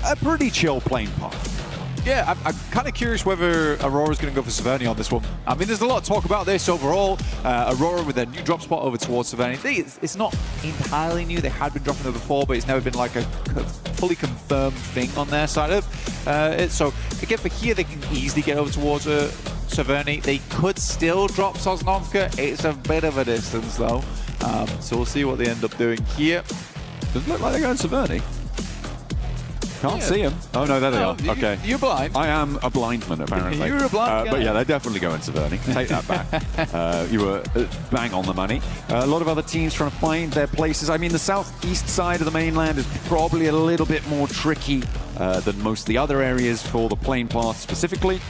a pretty chill plane path. Yeah, I'm kind of curious whether Aurora's going to go for Severny on this one. I mean, there's a lot of talk about this overall. Aurora with their new drop spot over towards Severny. It's not entirely new. They had been dropping there before, but it's never been like a fully confirmed thing on their side of it. So again, for here, they can easily get over towards Severny. They could still drop Sosnovka. It's a bit of a distance, though. So we'll see what they end up doing here. Doesn't look like they're going Severny. Can't see him. Oh, no, there they are. Okay. You're blind. I am a blind man, apparently. You're a blind guy. But yeah, they're definitely going Severny. Take that back. You were bang on the money. A lot of other teams trying to find their places. I mean, the southeast side of the mainland is probably a little bit more tricky than most of the other areas for the plane path specifically.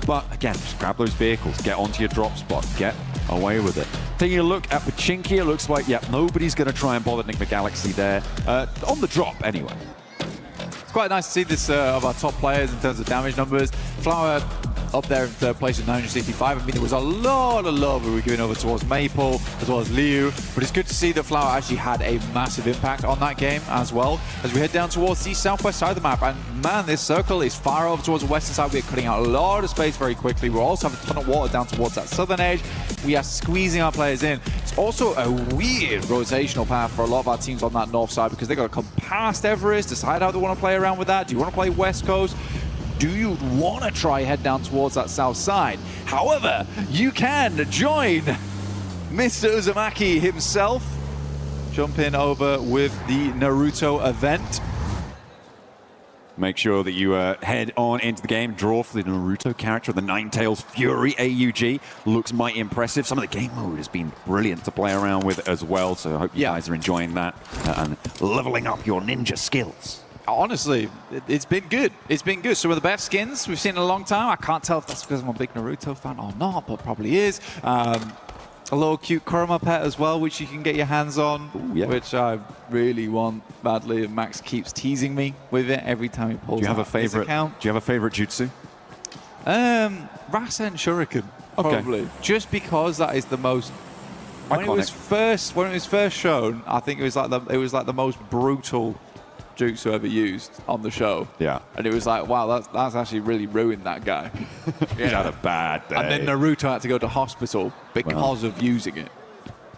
But again, just grab those vehicles, get onto your drop spot, get away with it. Taking a look at Pachinki, it looks like, yeah, nobody's going to try and bother Nick Galaxy there. On the drop, anyway. It's quite nice to see this of our top players in terms of damage numbers. Flower up there in third place with 965. I mean, there was a lot of love we were giving over towards Maple as well as Liu, but it's good to see that Flower actually had a massive impact on that game as well. As we head down towards the southwest side of the map, and man, this circle is far over towards the western side. We're cutting out a lot of space very quickly. We're also having a ton of water down towards that southern edge. We are squeezing our players in. It's also a weird rotational path for a lot of our teams on that north side because they've got to come past Everest, decide how they want to play around with that. Do you want to play West Coast? Do you want to try head down towards that south side? However, you can join Mr. Uzumaki himself. Jump in over with the Naruto event. Make sure that you head on into the game, draw for the Naruto character, the Ninetales Fury AUG. Looks mighty impressive. Some of the game mode has been brilliant to play around with as well, so I hope you guys are enjoying that and leveling up your ninja skills. Honestly, it's been good. It's been good. Some of the best skins we've seen in a long time. I can't tell if that's because I'm a big Naruto fan or not, but probably is. A little cute Kurama pet as well, which you can get your hands on, which I really want badly. And Max keeps teasing me with it every time he pulls out his account. Do you have a favorite jutsu? Rasen Shuriken, probably. Okay. Just because that is the most... When it was first shown, I think it was like the most brutal jutsu ever used on the show. Yeah. And it was like, wow, that's actually really ruined that guy. He's had a bad day. And then Naruto had to go to hospital because of using it.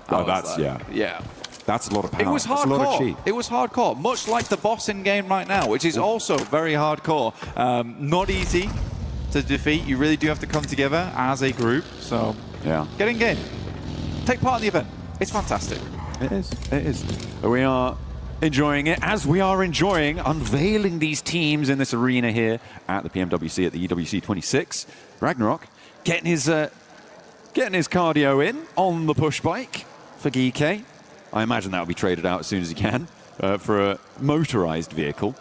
Oh, that's, like, yeah. That's a lot of power. It was hardcore. That's a lot of chi. It was hardcore, much like the boss in game right now, which is also very hardcore. Not easy to defeat. You really do have to come together as a group. So, get in game. Take part in the event. It's fantastic. It is. It is. We are enjoying it, as we are enjoying unveiling these teams in this arena here at the PMWC at the EWC 26. Ragnarok getting his cardio in on the push bike for Geek. I imagine that will be traded out as soon as he can for a motorized vehicle.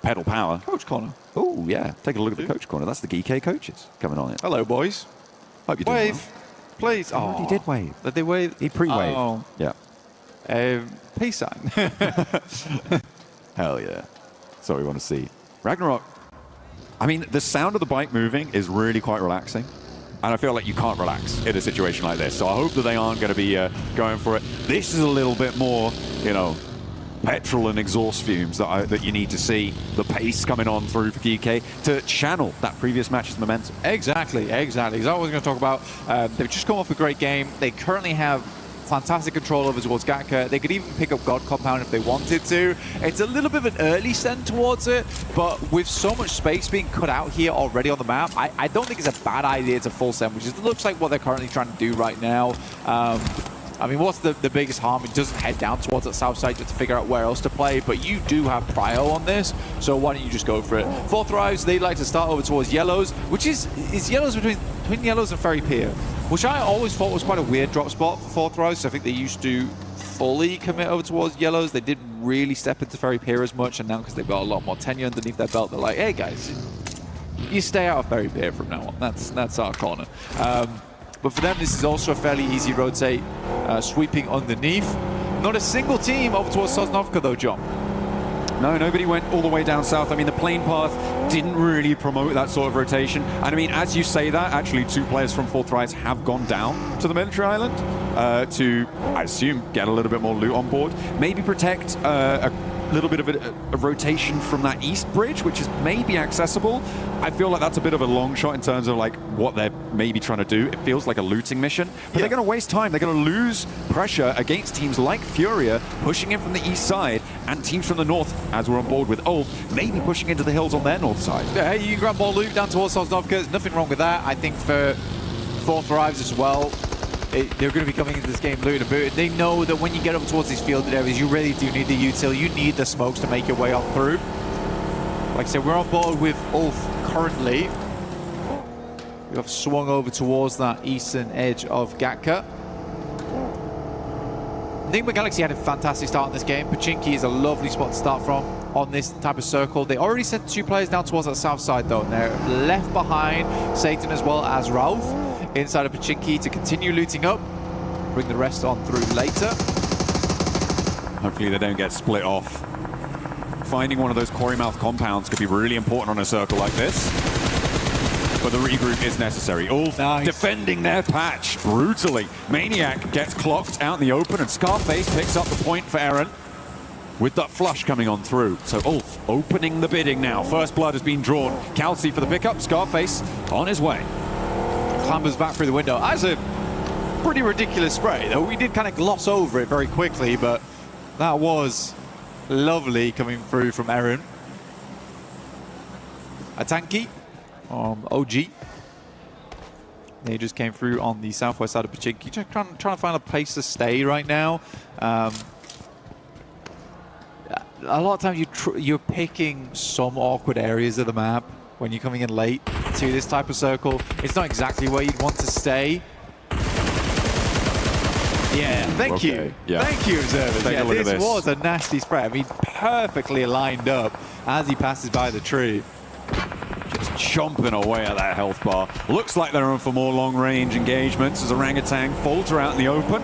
Pedal power. Coach corner. Oh, yeah. Take a look at the coach corner. That's the Geek coaches coming on it. Hello, boys. Hope you're doing well. Please. Oh, he did wave. Did they wave? He pre-waved. Oh. Yeah. Peace sign. Hell yeah. That's what we want to see. Ragnarok. I mean, the sound of the bike moving is really quite relaxing. And I feel like you can't relax in a situation like this. So I hope that they aren't going to be going for it. This is a little bit more, you know, petrol and exhaust fumes that you need to see. The pace coming on through for DK to channel that previous match's momentum. Exactly. As I was going to talk about, they've just come off a great game. They currently have fantastic control over towards Gatka. They could even pick up God Compound if they wanted to. It's a little bit of an early send towards it, but with so much space being cut out here already on the map, I don't think it's a bad idea to full send, which looks like what they're currently trying to do right now. I mean, what's the biggest harm? It doesn't head down towards that south side just to figure out where else to play, but you do have prio on this, so why don't you just go for it? Fourth Rise, they like to start over towards Yellows, which is Yellows between Yellows and Ferry Pier, which I always thought was quite a weird drop spot for Fourth Rise. I think they used to fully commit over towards Yellows. They didn't really step into Ferry Pier as much, and now because they've got a lot more tenure underneath their belt, they're like, hey guys, you stay out of Ferry Pier from now on. That's our corner. But for them, this is also a fairly easy rotate, sweeping underneath. Not a single team over towards Sosnovka though, John. No, nobody went all the way down south. I mean, the plane path didn't really promote that sort of rotation. And I mean, as you say that, actually 2 players from Fourth Rise have gone down to the military island to, I assume, get a little bit more loot on board. Maybe protect a little bit of a rotation from that east bridge, which is maybe accessible. I feel like that's a bit of a long shot in terms of like what they're maybe trying to do. It feels like a looting mission, but they're going to waste time. They're going to lose pressure against teams like Furia pushing in from the east side, and teams from the north, as we're on board with Ulf, maybe pushing into the hills on their north side. Yeah, hey, you can grab more loot down towards Sosnovka. There's nothing wrong with that. I think for Fourth Thrives as well, they're going to be coming into this game looting and booting. They know that when you get up towards these fielded areas, you really do need the util. You need the smokes to make your way on through. Like I said, we're on board with Ulf currently. We have swung over towards that eastern edge of Gatka. Enigma Galaxy had a fantastic start in this game. Pachinki is a lovely spot to start from on this type of circle. They already sent 2 players down towards that south side though, and they're left behind Satan as well as Ralph inside of Pachinki to continue looting up. Bring the rest on through later. Hopefully they don't get split off. Finding one of those quarry mouth compounds could be really important on a circle like this. But the regroup is necessary. Ulf defending their patch brutally. Maniac gets clocked out in the open, and Scarface picks up the point for Eren with that flush coming on through. So Ulf opening the bidding now. First blood has been drawn. Calci for the pickup. Scarface on his way. Clambers back through the window. That's a pretty ridiculous spray, though. We did kind of gloss over it very quickly, but that was lovely coming through from Eren. A tanky. OG. They just came through on the southwest side of Pachinki. Just trying to find a place to stay right now. A lot of times you're picking some awkward areas of the map when you're coming in late to this type of circle. It's not exactly where you'd want to stay. Yeah, thank you. Yeah. Thank you, observers. This was a nasty spray. I mean, perfectly lined up as he passes by the tree. Just chomping away at that health bar. Looks like they're on for more long-range engagements as Orangutan falter out in the open.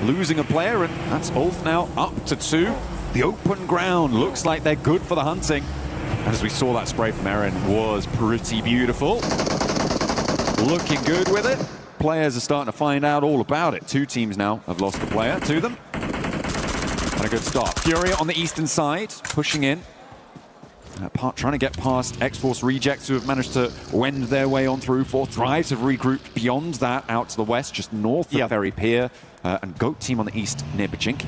Losing a player, and that's Ulf now up to 2. The open ground looks like they're good for the hunting. And as we saw, that spray from Eren was pretty beautiful. Looking good with it. Players are starting to find out all about it. 2 teams now have lost a player to them. And a good start. Furia on the eastern side, pushing in. Trying to get past X-Force rejects who have managed to wend their way on through. Fourth Thrives have regrouped beyond that out to the west, just north of Ferry Pier. And Goat team on the east near Pachinki.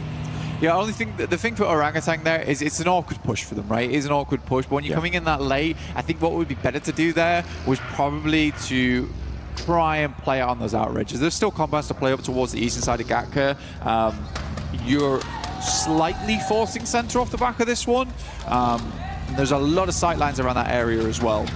Yeah, the thing for Orangutan there is it's an awkward push for them, right? It is an awkward push, but when you're coming in that late, I think what would be better to do there was probably to try and play out on those outrages. There's still compounds to play up towards the eastern side of Gatka. You're slightly forcing center off the back of this one. There's a lot of sight lines around that area as well.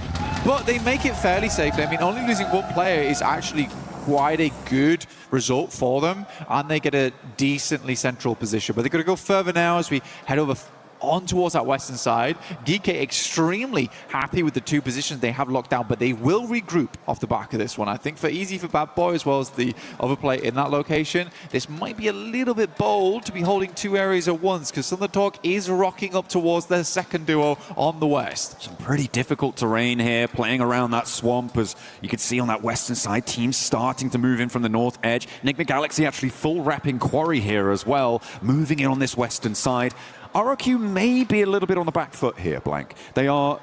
But they make it fairly safely. I mean, only losing 1 player is actually quite a good result for them, and they get a decently central position. But they're going to go further now as we head over on towards that western side. DK extremely happy with the 2 positions they have locked down, but they will regroup off the back of this one. I think for Easy for Bad Boy as well as the other play in that location, this might be a little bit bold to be holding 2 areas at once, because Thunder Talk is rocking up towards their second duo on the west. Some pretty difficult terrain here, playing around that swamp, as you can see on that western side, teams starting to move in from the north edge. Enigma Galaxy actually full wrapping Quarry here as well, moving in on this western side. ROQ may be a little bit on the back foot here, Blank. They were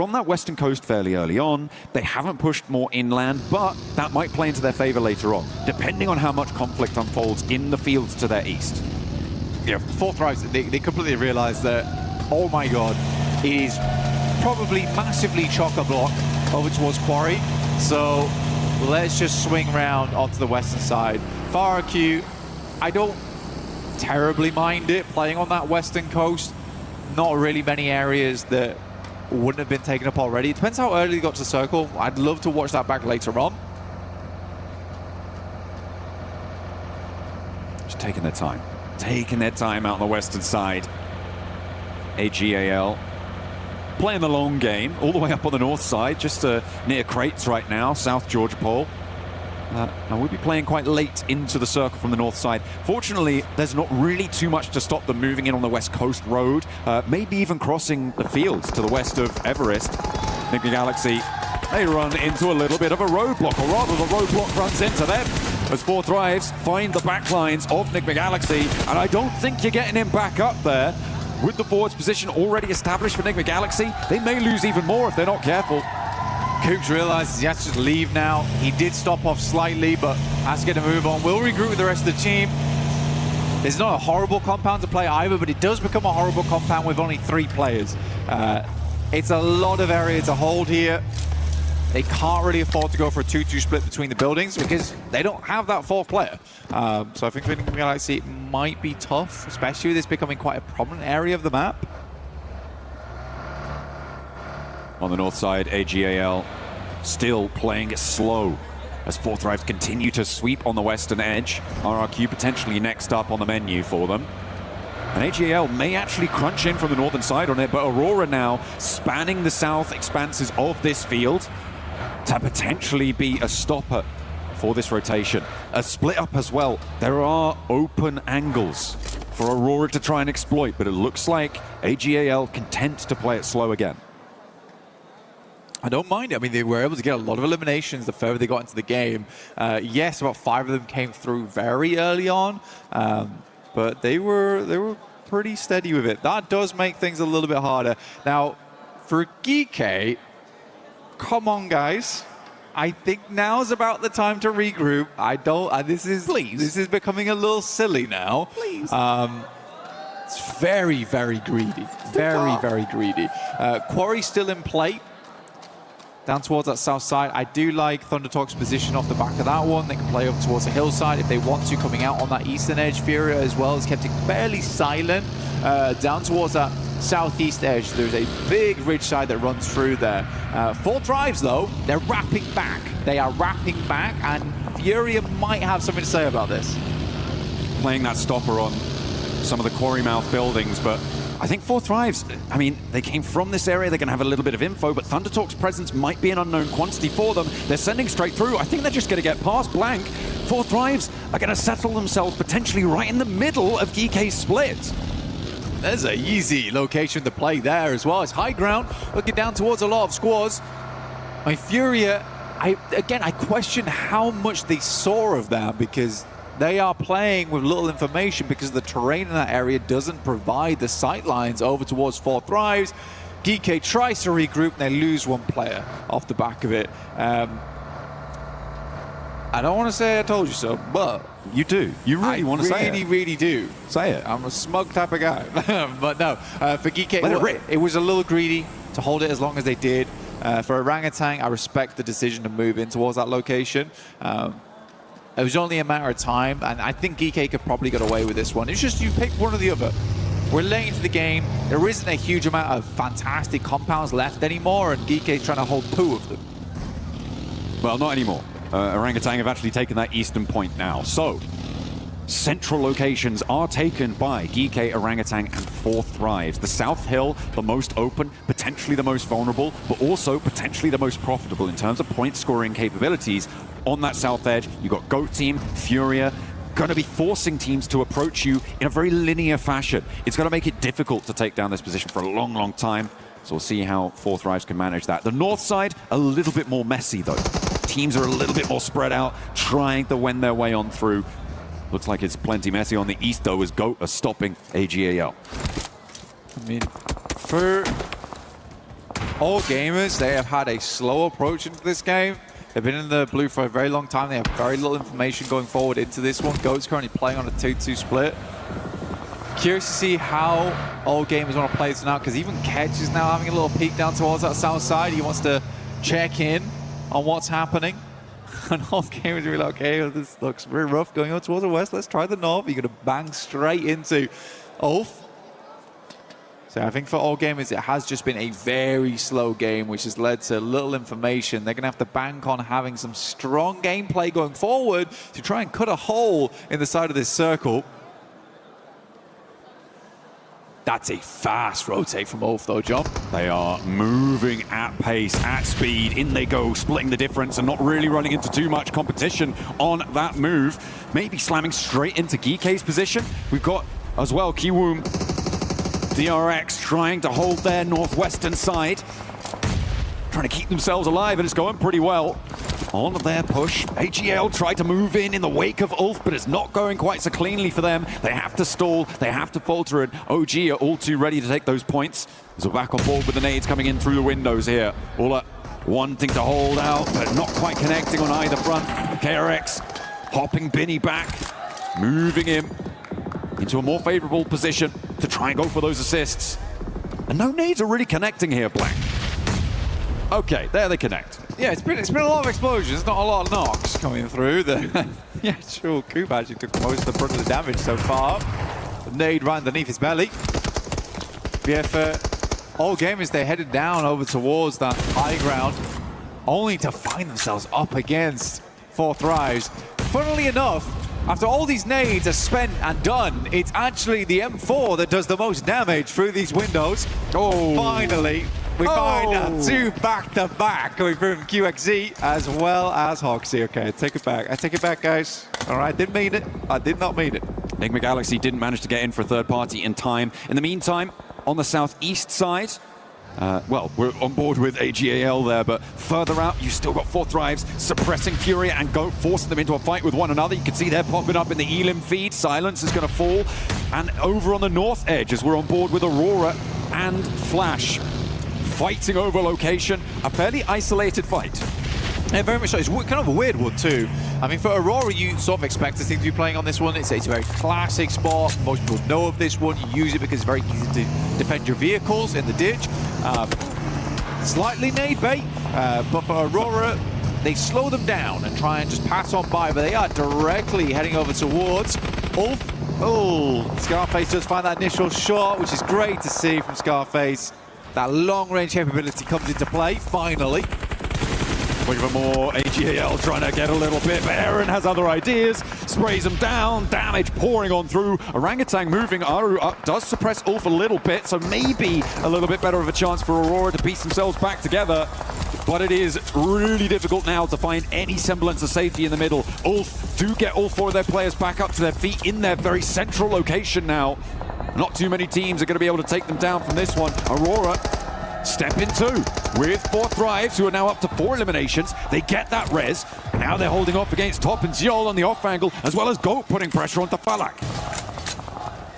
on that western coast fairly early on. They haven't pushed more inland, but that might play into their favor later on, depending on how much conflict unfolds in the fields to their east. Yeah, Fourth Thrives, they completely realize that, oh my god, it is probably massively chock-a-block over towards Quarry. So let's just swing around onto the western side. For ROQ, I don't terribly mind it playing on that western coast. Not really many areas that wouldn't have been taken up already. It depends how early they got to the circle. I'd love to watch that back later on. Just taking their time. Taking their time out on the western side. AGAL playing the long game all the way up on the north side, just near Crates right now, South Georgia Pole. And we'll be playing quite late into the circle from the north side. Fortunately, there's not really too much to stop them moving in on the west coast road, maybe even crossing the fields to the west of Everest. Enigma Galaxy, they run into a little bit of a roadblock, or rather the roadblock runs into them, as Fourth Thrives find the backlines of Enigma Galaxy, and I don't think you're getting him back up there. with the forwards position already established for Enigma Galaxy, they may lose even more if they're not careful. Coops realizes he has to just leave now. He did stop off slightly, but has to get a move on. Will regroup with the rest of the team. It's not a horrible compound to play either, but it does become a horrible compound with only 3 players. It's a lot of area to hold here. They can't really afford to go for a 2-2 split between the buildings because they don't have that 4th player. So I think for Enigma Galaxy, it might be tough, especially with this becoming quite a prominent area of the map. On the north side, AGAL still playing it slow as Fourth Thrives continue to sweep on the western edge. RRQ potentially next up on the menu for them. And AGAL may actually crunch in from the northern side on it, but Aurora now spanning the south expanses of this field to potentially be a stopper for this rotation. A split up as well. There are open angles for Aurora to try and exploit, but it looks like AGAL content to play it slow again. I don't mind it. I mean, they were able to get a lot of eliminations the further they got into the game. Yes, about 5 of them came through very early on, but they were pretty steady with it. That does make things a little bit harder. Now, for GK, come on, guys. I think now's about the time to regroup. This is becoming a little silly now. Please. It's very, very greedy. Very greedy. Quarry still in play. Down towards that south side. I do like ThunderTalk's position off the back of that one. They can play up towards the hillside if they want to, coming out on that eastern edge. Furia as well has kept it fairly silent. Down towards that southeast edge, there's a big ridge side that runs through there. Fourth Thrives, though, they're wrapping back. They are wrapping back, and Furia might have something to say about this. Playing that stopper on some of the quarry mouth buildings, but I think Fourth Thrives, I mean, they came from this area, they're going to have a little bit of info, but ThunderTalk's presence might be an unknown quantity for them. They're sending straight through. I think they're just going to get past blank. Fourth Thrives are going to settle themselves potentially right in the middle of GK's split. There's an easy location to play there as well. It's high ground, looking down towards a lot of squads. I mean, Furia, I question how much they saw of that, because they are playing with little information because the terrain in that area doesn't provide the sight lines over towards Fourth Thrives. GK tries to regroup and they lose 1 player off the back of it. I don't want to say I told you so, but you do. You really want to say it. I really do. Say it. I'm a smug type of guy. But no, for GK, it was a little greedy to hold it as long as they did. For Orangutan, I respect the decision to move in towards that location. It was only a matter of time, and I think GK could probably get away with this one. It's just you pick one or the other. We're late into the game. There isn't a huge amount of fantastic compounds left anymore, and GK's trying to hold 2 of them. Well, not anymore. Orangutan have actually taken that eastern point now. So, central locations are taken by GK, Orangutan, and Fourth Thrives. The South Hill, the most open, potentially the most vulnerable, but also potentially the most profitable in terms of point scoring capabilities. On that south edge, you've got GOAT Team, Furia, going to be forcing teams to approach you in a very linear fashion. It's going to make it difficult to take down this position for a long, long time. So we'll see how Fourth Thrives can manage that. The north side, a little bit more messy, though. Teams are a little bit more spread out, trying to wend their way on through. Looks like it's plenty messy on the east, though, as GOAT are stopping AGAL. I mean, for all gamers, they have had a slow approach into this game. They've been in the blue for a very long time. They have very little information going forward into this one. GOAT's currently playing on a 2-2 split. Curious to see how all gamers want to play this now, because even Ketch is now having a little peek down towards that south side. He wants to check in on what's happening. And all gamers are like, okay, this looks very rough going on towards the west. Let's try the north. You're going to bang straight into Ulf. So I think for all gamers, it has just been a very slow game, which has led to little information. They're going to have to bank on having some strong gameplay going forward to try and cut a hole in the side of this circle. That's a fast rotate from Ulf, though, John. They are moving at pace, at speed. In they go, splitting the difference and not really running into too much competition on that move. Maybe slamming straight into GK's position. We've got, as well, Kiwoom, DRX trying to hold their northwestern side. Trying to keep themselves alive, and it's going pretty well. on their push. AGL tried to move in the wake of Ulf, but it's not going quite so cleanly for them. They have to stall, they have to falter, and OG are all too ready to take those points. As we're back on board with the nades coming in through the windows here. Ula wanting to hold out, but not quite connecting on either front. KRX hopping Binny back, moving him into a more favorable position to try and go for those assists. And no nades are really connecting here, Black. Okay, there they connect. Yeah, it's been a lot of explosions, not a lot of knocks coming through. Yeah, sure, Coop actually took most of the brunt of the damage so far. The nade right underneath his belly. BF, all game as they headed down over towards that high ground, only to find themselves up against 4 Thrives. Funnily enough, after all these nades are spent and done, it's actually the M4 that does the most damage through these windows. Oh, finally. We find 2 back-to-back going through from QXZ as well as Hoxie. Okay, I take it back. I take it back, guys. All right, didn't mean it. I did not mean it. Enigma Galaxy didn't manage to get in for a third party in time. In the meantime, on the southeast side, well, we're on board with AGAL there, but further out, you've still got 4 Thrives suppressing Furia and forcing them into a fight with one another. You can see they're popping up in the Elim feed. Silence is going to fall. And over on the north edge, as we're on board with Aurora and Flash, fighting over location, a fairly isolated fight. Yeah, very much so. It's kind of a weird one too. I mean, for Aurora, you sort of expect the team to be playing on this one. It's a very classic spot. Most people know of this one. You use it because it's very easy to defend your vehicles in the ditch. Slightly nade bait, but for Aurora, they slow them down and try and just pass on by, but they are directly heading over towards Ulf. Oh, Scarface does find that initial shot, which is great to see from Scarface. That long-range capability comes into play, finally. Wait for more. AGAL trying to get a little bit, but Aaron has other ideas. Sprays them down, damage pouring on through. Orangutan moving, Aru up, does suppress Ulf a little bit, so maybe a little bit better of a chance for Aurora to piece themselves back together. But it is really difficult now to find any semblance of safety in the middle. Ulf do get all 4 of their players back up to their feet in their very central location now. Not too many teams are going to be able to take them down from this one. Aurora step in 2 with 4 Thrives, who are now up to 4 eliminations. They get that res, and now they're holding off against Top and Ziol on the off angle, as well as Goat putting pressure onto Falak.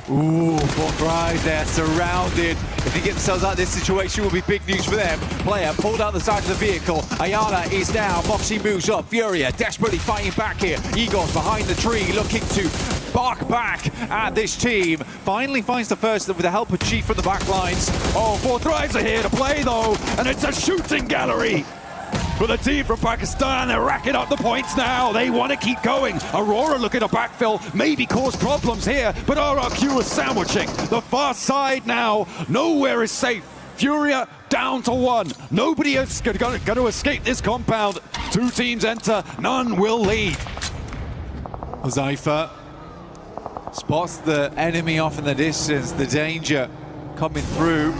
Ooh, 4 Thrives, they're surrounded. If they get themselves out of this situation, it will be big news for them. Player pulled out the side of the vehicle. Ayana is down. Moxie moves up. Furia desperately fighting back here. Igor's behind the tree, looking to bark back at this team. Finally finds the first with the help of Chief from the back lines. Oh, 4 Thrives are here to play, though, and it's a shooting gallery for the team from Pakistan. They're racking up the points now. They want to keep going. Aurora looking to backfill, maybe cause problems here, but RRQ is sandwiching the far side now. Nowhere is safe. Furia down to 1. Nobody is going to escape this compound. 2 teams enter, none will leave. Zypher spots the enemy off in the distance, the danger coming through.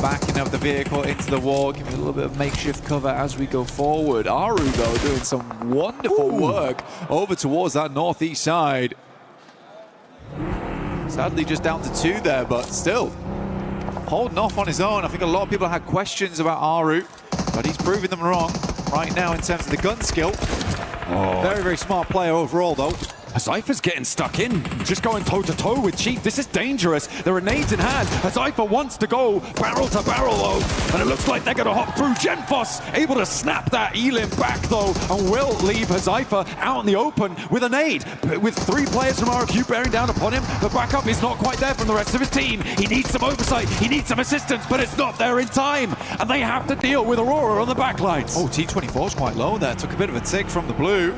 Backing up the vehicle into the wall, giving a little bit of makeshift cover as we go forward. Aru, though, doing some wonderful work over towards that northeast side. Sadly, just down to 2 there, but still holding off on his own. I think a lot of people had questions about Aru, but he's proving them wrong right now in terms of the gun skill. Very, very smart player overall, though. Zypher's getting stuck in, just going toe-to-toe with Chief. This is dangerous. There are nades in hand. Zypher wants to go barrel to barrel, though, and it looks like they're going to hop through. Genfos able to snap that Elim back, though, and will leave Zypher out in the open with a nade. But with 3 players from RQ bearing down upon him, the backup is not quite there from the rest of his team. He needs some oversight. He needs some assistance, but it's not there in time, and they have to deal with Aurora on the backlines. Oh, T24's quite low there. Took a bit of a tick from the blue.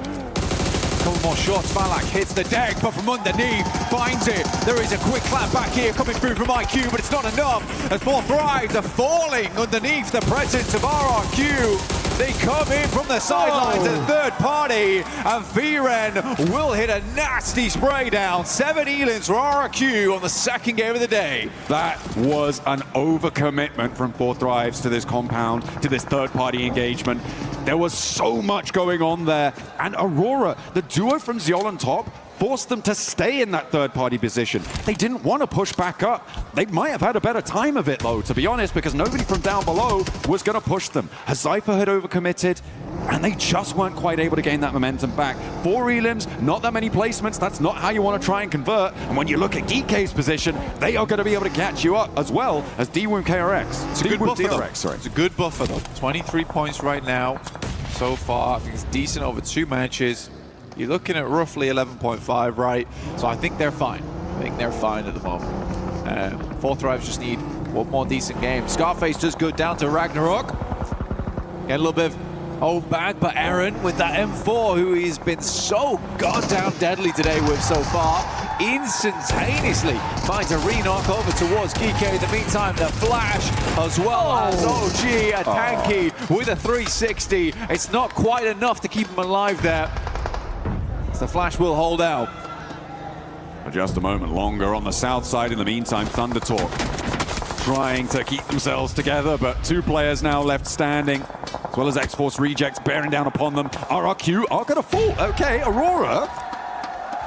Couple more shots. Falak hits the deck, but from underneath finds it. There is a quick clap back here coming through from IQ, but it's not enough. As 4 Thrives are falling underneath the presence of RRQ. They come in from the sidelines as third party, and Viren will hit a nasty spray down. 7 Elins for RRQ on the second game of the day. That was an overcommitment from 4 Thrives to this compound, to this third-party engagement. There was so much going on there, and Aurora, the duo from Ziol on top, forced them to stay in that third-party position. They didn't want to push back up. They might have had a better time of it, though, to be honest, because nobody from down below was going to push them. Hazypher had overcommitted, and they just weren't quite able to gain that momentum back. 4 elims, not that many placements. That's not how you want to try and convert. And when you look at GK's position, they are going to be able to catch you up as well as DAY1 KRX. It's a good buffer, though. It's a good buffer, though. 23 points right now so far. I think it's decent over 2 matches. You're looking at roughly 11.5, right? So I think they're fine. I think they're fine at the moment. 4 Thrives just need one more decent game. Scarface does go down to Ragnarok. Get a little bit of old bag, but Aaron with that M4, who he's been so goddamn deadly today with so far, instantaneously finds a re-knock over towards Geeky. In the meantime, the Flash, as well as OG, a tanky with a 360. It's not quite enough to keep him alive there. The Flash will hold out. Just a moment longer on the south side. In the meantime, Thunder Talk trying to keep themselves together, but 2 players now left standing, as well as X-Force Rejects bearing down upon them. RRQ are going to fall. Okay, Aurora.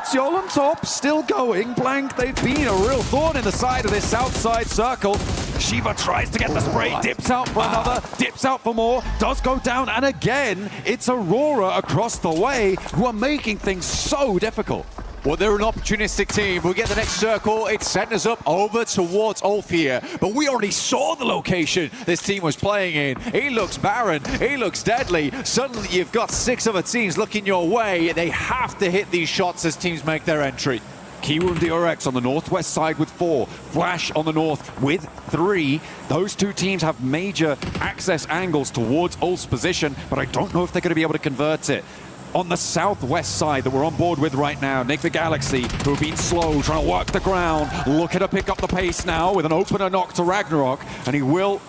Xiol on top, still going. Blank, they've been a real thorn in the side of this south side circle. Shiva tries to get the spray, dips out for another, dips out for more, does go down, and again, it's Aurora across the way who are making things so difficult. Well, they're an opportunistic team. We get the next circle. It's setting us up over towards Ulf here. But we already saw the location this team was playing in. He looks barren. He looks deadly. Suddenly, you've got 6 other teams looking your way. They have to hit these shots as teams make their entry. Kiwoom DRX on the northwest side with 4. Flash on the north with 3. Those 2 teams have major access angles towards Ulf's position, but I don't know if they're going to be able to convert it. On the southwest side that we're on board with right now, Nick the Galaxy, who have been slow, trying to work the ground, looking to pick up the pace now with an opener knock to Ragnarok, and he will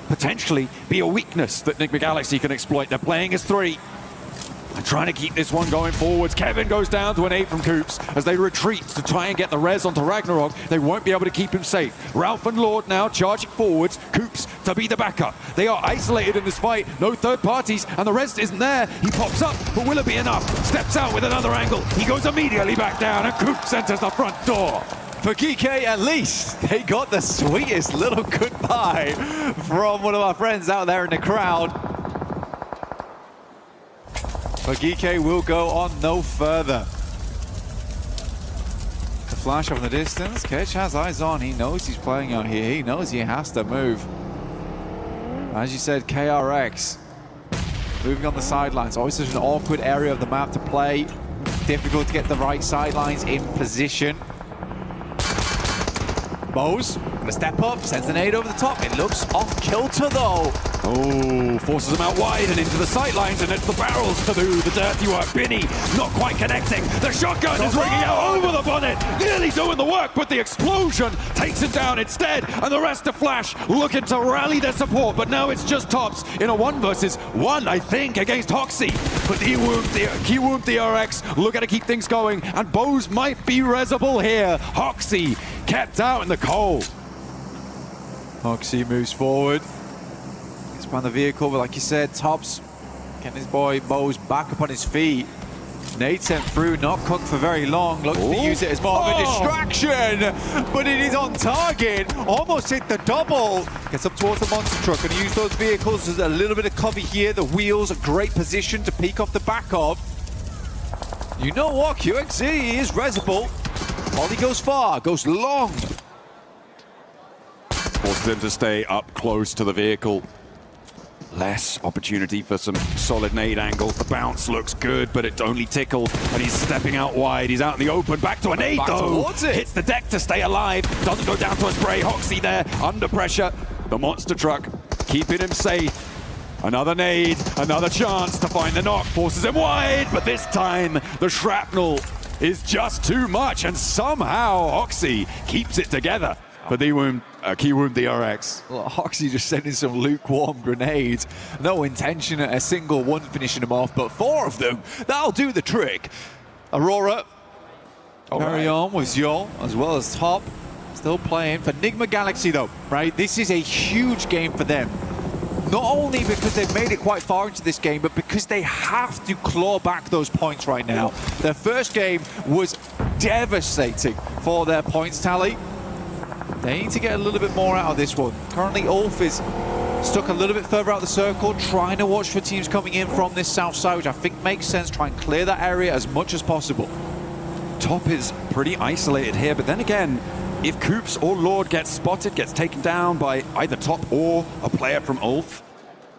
potentially be a weakness that Nick the Galaxy can exploit. They're playing as 3. And trying to keep this one going forwards. Kevin goes down to an 8 from Coops as they retreat to try and get the res onto Ragnarok. They won't be able to keep him safe. Ralph and Lord now charging forwards. Coops to be the backup. They are isolated in this fight. No third parties, and the rest isn't there. He pops up, but will it be enough? Steps out with another angle. He goes immediately back down, and Coops enters the front door. For Geeky, at least, they got the sweetest little goodbye from one of our friends out there in the crowd. But Geeky will go on no further. The Flash over the distance. Ketch has eyes on. He knows he's playing out here. He knows he has to move. As you said, KRX moving on the sidelines. Always such an awkward area of the map to play. Difficult to get the right sidelines in position. Bose gonna step up, sends an 8 over the top. It looks off kilter though. Oh, forces him out wide and into the sightlines, and it's the barrels to do the dirty work. Binny not quite connecting. The shotgun is ringing out over the bonnet, nearly doing the work, but the explosion takes it down instead, and the rest of Flash looking to rally their support, but now it's just Tops in a 1 versus 1, I think, against Hoxie. But Kiwoom DRX looking to keep things going, and Bose might be resable here. Hoxie kept out in the cold. Hoxie moves forward. Expand the vehicle, but like you said, Tops getting his boy Bose back up on his feet. Nade sent through, not cooked for very long. Looks to use it as more of a distraction, but it is on target. Almost hit the double. Gets up towards the monster truck and use those vehicles as a little bit of cover here. The wheels, a great position to peek off the back of. You know what? QXZ is resible. Molly goes far, goes long. Forces him to stay up close to the vehicle. Less opportunity for some solid nade angles. The bounce looks good, but it only tickled, and he's stepping out wide. He's out in the open. Back to a nade, though. Hits the deck to stay alive. Doesn't go down to a spray. Hoxie there, under pressure. The monster truck keeping him safe. Another nade, another chance to find the knock. Forces him wide, but this time the shrapnel is just too much, and somehow Hoxie keeps it together for Kiwoom DRX. Well, Hoxie just sending some lukewarm grenades. No intention at a single one finishing them off, but 4 of them, that'll do the trick. Aurora, carry on with Xiol, as well as Top. Still playing for Nigma Galaxy though, right? This is a huge game for them. Not only because they've made it quite far into this game, but because they have to claw back those points right now. Their first game was devastating for their points tally. They need to get a little bit more out of this one. Currently, Ulf is stuck a little bit further out the circle, trying to watch for teams coming in from this south side, which I think makes sense. Try and clear that area as much as possible. Top is pretty isolated here, but then again, if Coops or Lord gets spotted, gets taken down by either Top or a player from Ulf,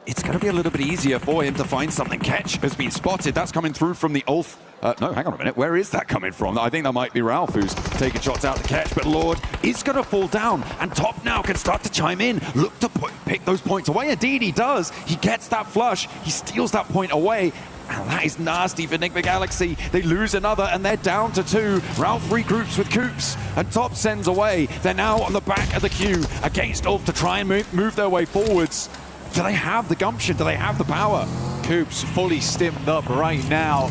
it's going to be a little bit easier for him to find something. Ketch has been spotted. That's coming through from the Ulf. No, hang on a minute. Where is that coming from? I think that might be Ralph who's taking shots out to Ketch, but Lord is going to fall down, and Top now can start to chime in, look to pick those points away. Indeed, he does. He gets that flush. He steals that point away. And that is nasty for Enigma Galaxy. They lose another, and they're down to 2. Ralph regroups with Coops, and Top sends away. They're now on the back of the queue against Ulf to try and move their way forwards. Do they have the gumption? Do they have the power? Coops fully stimmed up right now.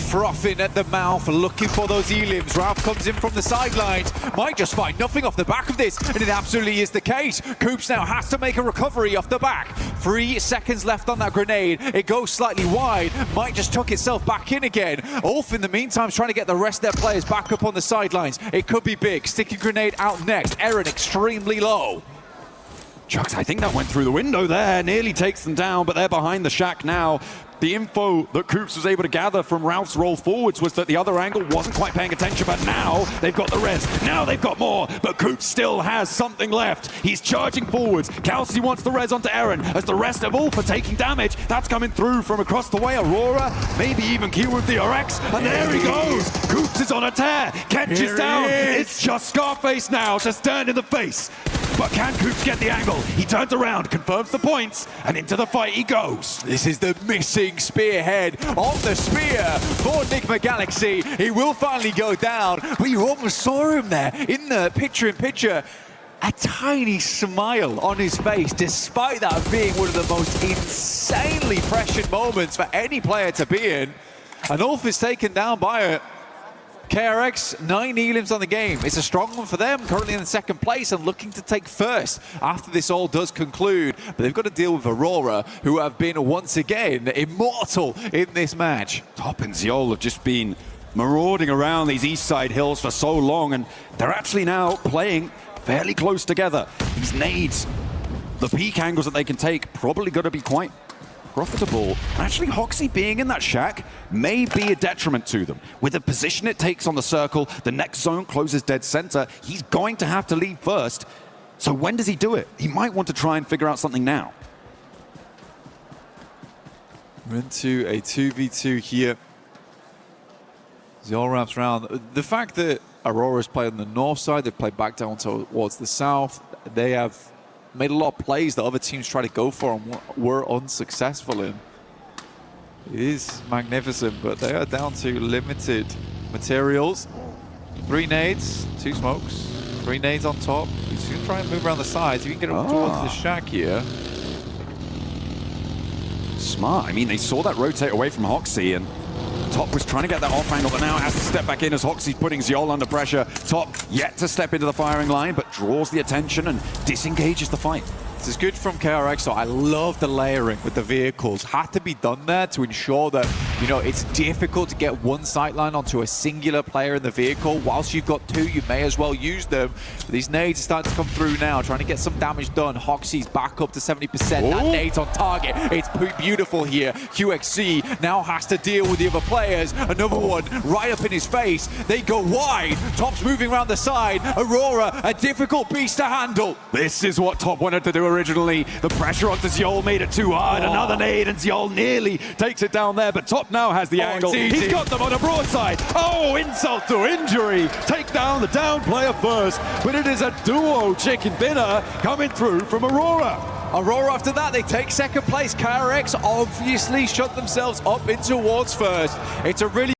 Frothing at the mouth, looking for those elims. Ralph comes in from the sidelines. Might just find nothing off the back of this, and it absolutely is the case. Coops now has to make a recovery off the back. 3 seconds left on that grenade. It goes slightly wide. Might just tuck itself back in again. Ulf, in the meantime, is trying to get the rest of their players back up on the sidelines. It could be big. Sticky grenade out next. Eren extremely low. Chucks, I think that went through the window there. Nearly takes them down, but they're behind the shack now. The info that Coops was able to gather from Ralph's roll forwards was that the other angle wasn't quite paying attention, but now they've got the res. Now they've got more, but Coops still has something left. He's charging forwards. Kelsey wants the res onto Eren as the rest of Ulf are taking damage. That's coming through from across the way. Aurora, maybe even Q with the RX, and there he goes. Coops is on a tear. Ketch is down. It's just Scarface now to stand in the face. But can Coops get the angle? He turns around, confirms the points, and into the fight he goes. This is the missing spearhead of the spear for Enigma Galaxy. He will finally go down, but you almost saw him there in the picture-in-picture. A tiny smile on his face, despite that being one of the most insanely pressured moments for any player to be in. And Ulf is taken down by it. KRX, 9 elims on the game. It's a strong one for them, currently in second place and looking to take first after this all does conclude. But they've got to deal with Aurora, who have been once again immortal in this match. Top and Ziol have just been marauding around these east side hills for so long, and they're actually now playing fairly close together. These nades, the peak angles that they can take, probably going to be quite profitable. And actually, Hoxie being in that shack may be a detriment to them. With the position it takes on the circle, the next zone closes dead center. He's going to have to leave first. So when does he do it? He might want to try and figure out something now. We're into a 2v2 here. Ziol wraps around. The fact that Aurora's played on the north side, they've played back down towards the south. They have made a lot of plays that other teams try to go for and were unsuccessful in. It is magnificent, but they are down to limited materials. 3 nades, 2 smokes, 3 nades on top. He's going to try and move around the sides. He can get up towards the shack here. Smart. I mean, they saw that rotate away from Hoxie, and Top was trying to get that off angle, but now has to step back in as Hoxie's putting Ziol under pressure. Top yet to step into the firing line, but draws the attention and disengages the fight. This is good from KRX, so I love the layering with the vehicles. Had to be done there to ensure that, you know, it's difficult to get one sightline onto a singular player in the vehicle. Whilst you've got 2, you may as well use them. But these nades are starting to come through now, trying to get some damage done. Hoxie's back up to 70%. That nade's on target. It's beautiful here. QXC now has to deal with the other players. Another one right up in his face. They go wide. Top's moving around the side. Aurora, a difficult beast to handle. This is what Top wanted to do originally. The pressure onto Ziol made it too hard. Another nade, and Ziol nearly takes it down there, but Top now has the angle. He's got them on a broadside. Oh, insult to injury. Take down the down player first, but it is a duo chicken dinner coming through from Aurora. Aurora, after that, they take second place. KRX obviously shut themselves up in towards first. It's a really